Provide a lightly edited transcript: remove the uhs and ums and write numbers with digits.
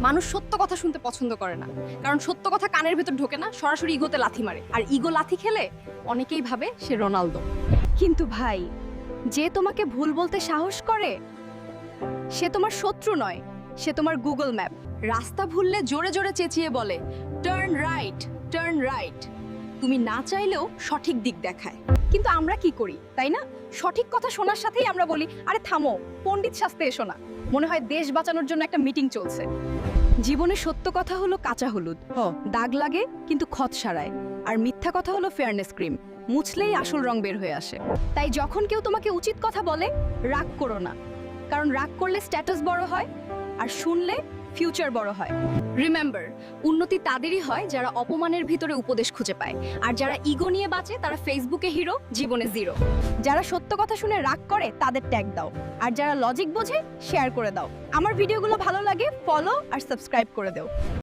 মানুষ সত্য কথা শুনতে পছন্দ করে না, কারণ সত্য কথা কানের ভেতর ঢোকে না, সরাসরি ইগোতে লাথি মারে। আর ইগো লাথি খেলে অনেকেই ভাবে সে রোনালদো। কিন্তু ভাই, যে তোমাকে ভুল বলতে সাহস করে সে তোমার শত্রু নয়, সে তোমার গুগল ম্যাপ। রাস্তা ভুললে জোরে জোরে চেঁচিয়ে বলে টার্ন রাইট, টার্ন রাইট। তুমি না চাইলেও সঠিক দিক দেখায়। কিন্তু আমরা কি করি, তাই না? সঠিক কথা শোনার সাথেই আমরা বলি, আরে থামো, পণ্ডিত শাস্তে এসো না। মনে হয় দেশ বাঁচানোর জন্য একটা মিটিং চলছে। জীবনে সত্য কথা হলো কাঁচা হলুদ, দাগ লাগে কিন্তু ক্ষত সারায়। আর মিথ্যা কথা হলো ফেয়ারনেস ক্রিম, মুছলেই আসল রং বের হয়ে আসে। তাই যখন কেউ তোমাকে উচিত কথা বলে, রাগ করো না, কারণ রাগ করলে স্ট্যাটাস বড় হয়, আর শুনলে ফিউচার বড় হয়। রিমেম্বার, উন্নতি তাদেরই হয় যারা অপমানের ভিতরে উপদেশ খুঁজে পায়, আর যারা ইগো নিয়ে বাঁচে তারা ফেসবুকে হিরো, জীবনে জিরো। যারা সত্য কথা শুনে রাগ করে তাদের ট্যাগ দাও, আর যারা লজিক বোঝে শেয়ার করে দাও। আমার ভিডিওগুলো ভালো লাগে ফলো আর সাবস্ক্রাইব করে দাও।